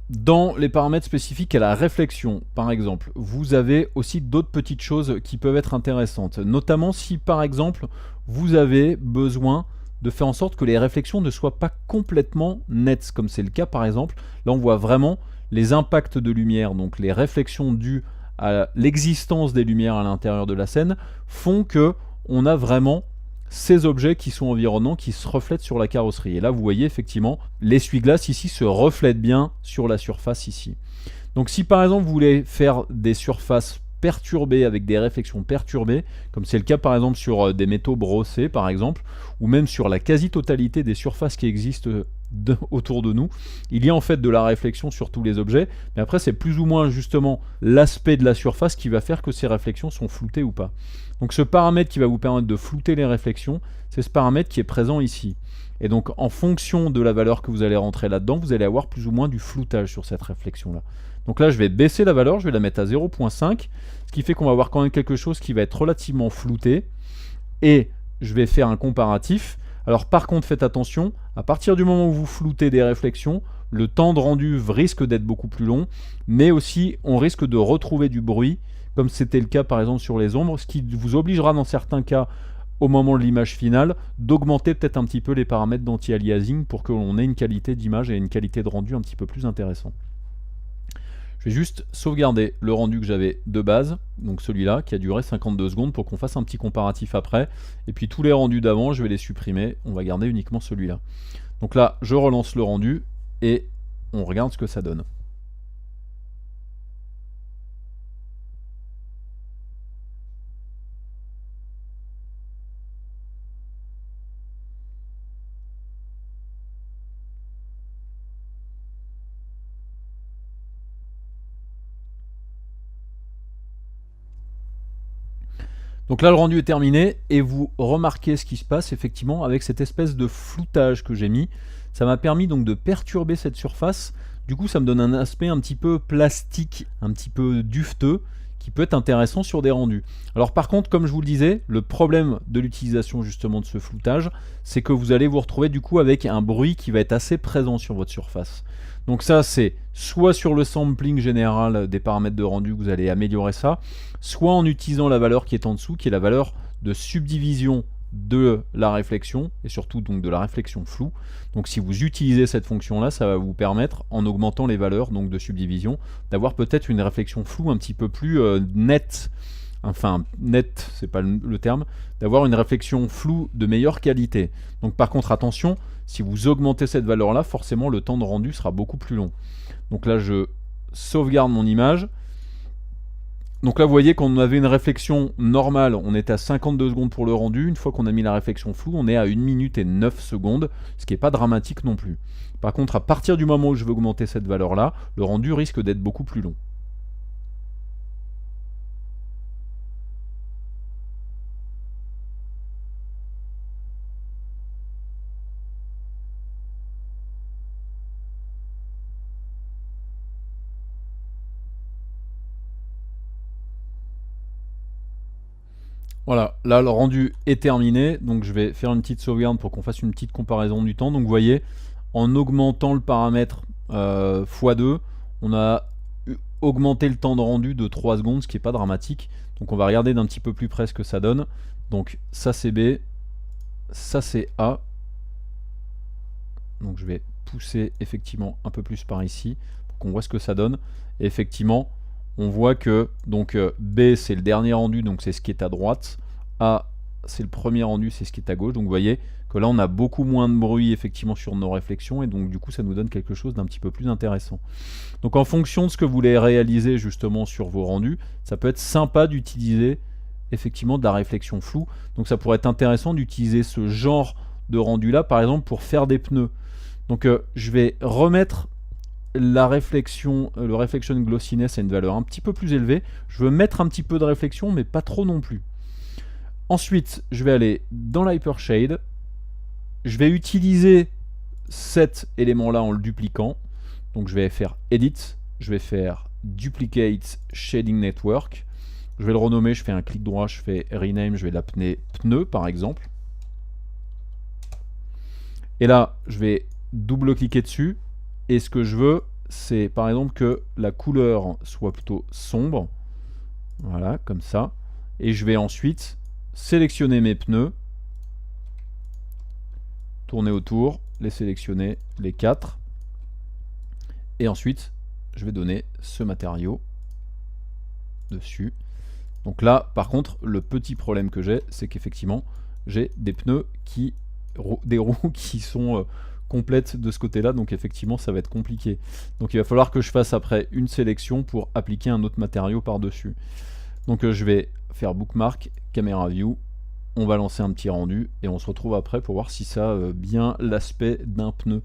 dans les paramètres spécifiques à la réflexion, par exemple, vous avez aussi d'autres petites choses qui peuvent être intéressantes. Notamment si, par exemple, vous avez besoin de faire en sorte que les réflexions ne soient pas complètement nettes, comme c'est le cas, par exemple. Là, on voit vraiment les impacts de lumière, donc les réflexions dues à l'existence des lumières à l'intérieur de la scène, font que on a vraiment ces objets qui sont environnants, qui se reflètent sur la carrosserie. Et là, vous voyez effectivement, l'essuie-glace ici se reflète bien sur la surface ici. Donc si par exemple vous voulez faire des surfaces perturbées avec des réflexions perturbées, comme c'est le cas par exemple sur des métaux brossés par exemple, ou même sur la quasi-totalité des surfaces qui existent autour de nous, il y a en fait de la réflexion sur tous les objets, mais après c'est plus ou moins justement l'aspect de la surface qui va faire que ces réflexions sont floutées ou pas. Donc ce paramètre qui va vous permettre de flouter les réflexions, c'est ce paramètre qui est présent ici. Et donc en fonction de la valeur que vous allez rentrer là-dedans, vous allez avoir plus ou moins du floutage sur cette réflexion-là. Donc là je vais baisser la valeur, je vais la mettre à 0.5, ce qui fait qu'on va avoir quand même quelque chose qui va être relativement flouté. Et je vais faire un comparatif. Alors par contre faites attention, à partir du moment où vous floutez des réflexions, le temps de rendu risque d'être beaucoup plus long, mais aussi on risque de retrouver du bruit, comme c'était le cas par exemple sur les ombres, ce qui vous obligera dans certains cas, au moment de l'image finale, d'augmenter peut-être un petit peu les paramètres d'anti-aliasing pour que l'on ait une qualité d'image et une qualité de rendu un petit peu plus intéressant. Je vais juste sauvegarder le rendu que j'avais de base, donc celui-là, qui a duré 52 secondes, pour qu'on fasse un petit comparatif après. Et puis tous les rendus d'avant, je vais les supprimer, on va garder uniquement celui-là. Donc là, je relance le rendu, et on regarde ce que ça donne. Donc là, le rendu est terminé, et vous remarquez ce qui se passe effectivement avec cette espèce de floutage que j'ai mis. Ça m'a permis donc de perturber cette surface. Du coup, ça me donne un aspect un petit peu plastique, un petit peu dufteux, qui peut être intéressant sur des rendus. Alors par contre, comme je vous le disais, le problème de l'utilisation justement de ce floutage, c'est que vous allez vous retrouver du coup avec un bruit qui va être assez présent sur votre surface. Donc ça, c'est soit sur le sampling général des paramètres de rendu que vous allez améliorer ça, soit en utilisant la valeur qui est en dessous, qui est la valeur de subdivision de la réflexion, et surtout donc de la réflexion floue. Donc si vous utilisez cette fonction-là, ça va vous permettre, en augmentant les valeurs donc de subdivision, d'avoir peut-être une réflexion floue un petit peu plus nette. Enfin, net, c'est pas le terme, d'avoir une réflexion floue de meilleure qualité. Donc par contre, attention, si vous augmentez cette valeur-là, forcément le temps de rendu sera beaucoup plus long. Donc là, je sauvegarde mon image. Donc là, vous voyez qu'on avait une réflexion normale, on était à 52 secondes pour le rendu. Une fois qu'on a mis la réflexion floue, on est à 1 minute et 9 secondes, ce qui n'est pas dramatique non plus. Par contre, à partir du moment où je veux augmenter cette valeur-là, le rendu risque d'être beaucoup plus long. Voilà, là le rendu est terminé, donc je vais faire une petite sauvegarde pour qu'on fasse une petite comparaison du temps. Donc vous voyez, en augmentant le paramètre x2, on a augmenté le temps de rendu de 3 secondes, ce qui n'est pas dramatique. Donc on va regarder d'un petit peu plus près ce que ça donne. Donc ça c'est B, ça c'est A. Donc je vais pousser effectivement un peu plus par ici pour qu'on voit ce que ça donne. Et effectivement, on voit que donc B c'est le dernier rendu, donc c'est ce qui est à droite. A c'est le premier rendu, c'est ce qui est à gauche. Donc vous voyez que là on a beaucoup moins de bruit effectivement sur nos réflexions, et donc du coup ça nous donne quelque chose d'un petit peu plus intéressant. Donc en fonction de ce que vous voulez réaliser justement sur vos rendus, ça peut être sympa d'utiliser effectivement de la réflexion floue. Donc ça pourrait être intéressant d'utiliser ce genre de rendu là par exemple pour faire des pneus. Donc je vais remettre la réflexion, le reflection glossiness à une valeur un petit peu plus élevée. Je veux mettre un petit peu de réflexion, mais pas trop non plus. Ensuite, je vais aller dans l'hypershade. Je vais utiliser cet élément-là en le dupliquant. Donc je vais faire Edit, je vais faire Duplicate Shading Network. Je vais le renommer, je fais un clic droit, je fais Rename, je vais l'appeler Pneu par exemple. Et là, je vais double-cliquer dessus. Et ce que je veux, c'est par exemple que la couleur soit plutôt sombre. Voilà, comme ça. Et je vais ensuite sélectionner mes pneus, tourner autour, les sélectionner, les 4. Et ensuite, je vais donner ce matériau dessus. Donc là, par contre, le petit problème que j'ai, c'est qu'effectivement, j'ai des pneus des roues qui sont complètes de ce côté-là, donc effectivement, ça va être compliqué. Donc il va falloir que je fasse après une sélection pour appliquer un autre matériau par-dessus. Donc je vais faire bookmark, camera view, on va lancer un petit rendu et on se retrouve après pour voir si ça a bien l'aspect d'un pneu.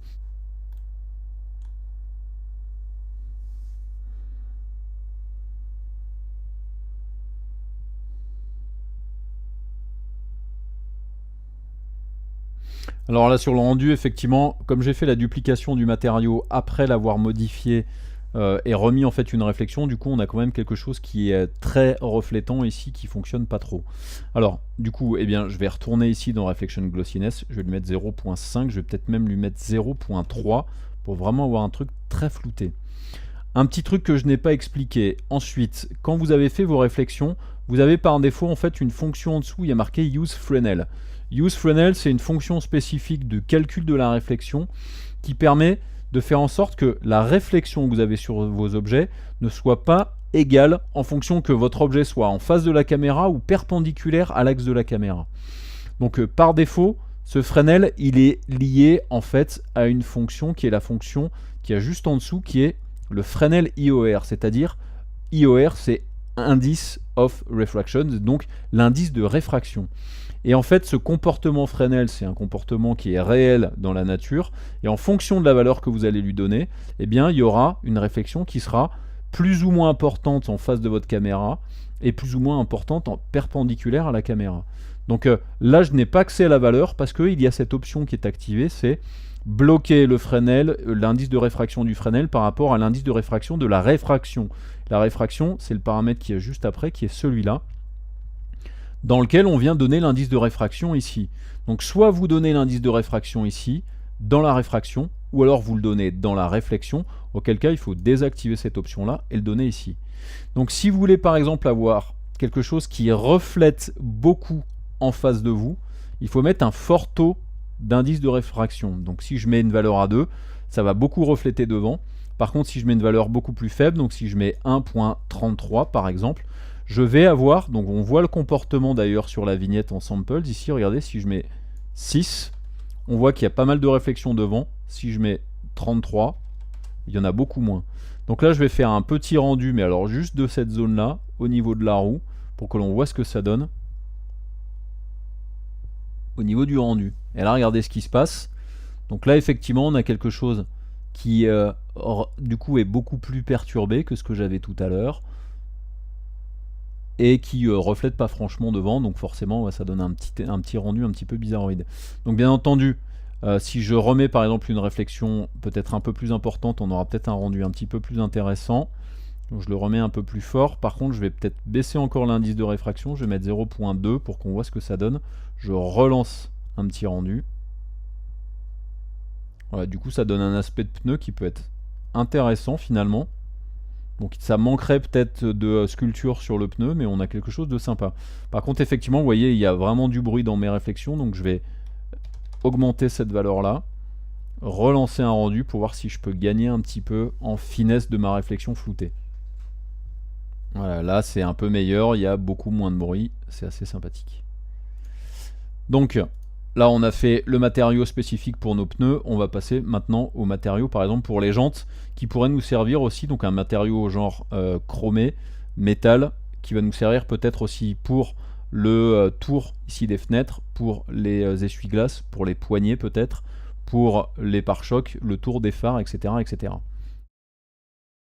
Alors là sur le rendu, effectivement, comme j'ai fait la duplication du matériau après l'avoir modifié et remis en fait une réflexion, du coup on a quand même quelque chose qui est très reflétant ici, qui fonctionne pas trop. Alors du coup, eh bien, je vais retourner ici dans Reflection Glossiness, je vais lui mettre 0.5, je vais peut-être même lui mettre 0.3 pour vraiment avoir un truc très flouté. Un petit truc que je n'ai pas expliqué. Ensuite, quand vous avez fait vos réflexions, vous avez par défaut en fait une fonction en dessous, il y a marqué Use Fresnel. Use Fresnel, c'est une fonction spécifique de calcul de la réflexion qui permet de faire en sorte que la réflexion que vous avez sur vos objets ne soit pas égale en fonction que votre objet soit en face de la caméra ou perpendiculaire à l'axe de la caméra. Donc par défaut, ce Fresnel, il est lié en fait à une fonction qui est la fonction qui est juste en dessous, qui est le Fresnel IOR, c'est-à-dire IOR, c'est Indice of Refraction, donc l'indice de réfraction. Et en fait, ce comportement Fresnel, c'est un comportement qui est réel dans la nature, et en fonction de la valeur que vous allez lui donner, eh bien, il y aura une réflexion qui sera plus ou moins importante en face de votre caméra, et plus ou moins importante en perpendiculaire à la caméra. Donc là, je n'ai pas accès à la valeur, parce qu'il y a cette option qui est activée, c'est bloquer le Fresnel, l'indice de réfraction du Fresnel par rapport à l'indice de réfraction de la réfraction. La réfraction, c'est le paramètre qui est juste après, qui est celui-là, dans lequel on vient donner l'indice de réfraction ici. Donc soit vous donnez l'indice de réfraction ici, dans la réfraction, ou alors vous le donnez dans la réflexion, auquel cas il faut désactiver cette option-là et le donner ici. Donc si vous voulez par exemple avoir quelque chose qui reflète beaucoup en face de vous, il faut mettre un fort taux d'indice de réfraction. Donc si je mets une valeur à 2, ça va beaucoup refléter devant. Par contre, si je mets une valeur beaucoup plus faible, donc si je mets 1.33 par exemple, je vais avoir, donc on voit le comportement d'ailleurs sur la vignette en samples, ici regardez, si je mets 6, on voit qu'il y a pas mal de réflexions devant. Si je mets 33, il y en a beaucoup moins. Donc là je vais faire un petit rendu, mais alors juste de cette zone là, au niveau de la roue, pour que l'on voit ce que ça donne au niveau du rendu. Et là regardez ce qui se passe. Donc là effectivement on a quelque chose qui du coup est beaucoup plus perturbé que ce que j'avais tout à l'heure, et qui reflète pas franchement devant, donc forcément ça donne un petit rendu un petit peu bizarroïde. Donc bien entendu, si je remets par exemple une réflexion peut-être un peu plus importante, on aura peut-être un rendu un petit peu plus intéressant. Donc je le remets un peu plus fort. Par contre je vais peut-être baisser encore l'indice de réfraction, je vais mettre 0.2 pour qu'on voit ce que ça donne. Je relance un petit rendu. Voilà, du coup ça donne un aspect de pneu qui peut être intéressant finalement. Donc ça manquerait peut-être de sculpture sur le pneu, mais on a quelque chose de sympa. Par contre, effectivement, vous voyez, il y a vraiment du bruit dans mes réflexions, donc je vais augmenter cette valeur-là, relancer un rendu pour voir si je peux gagner un petit peu en finesse de ma réflexion floutée. Voilà, là c'est un peu meilleur, il y a beaucoup moins de bruit, c'est assez sympathique. Donc là on a fait le matériau spécifique pour nos pneus, on va passer maintenant au matériau par exemple pour les jantes qui pourrait nous servir aussi, donc un matériau genre chromé, métal, qui va nous servir peut-être aussi pour le tour ici des fenêtres, pour les essuie-glaces, pour les poignées peut-être, pour les pare-chocs, le tour des phares, etc., etc.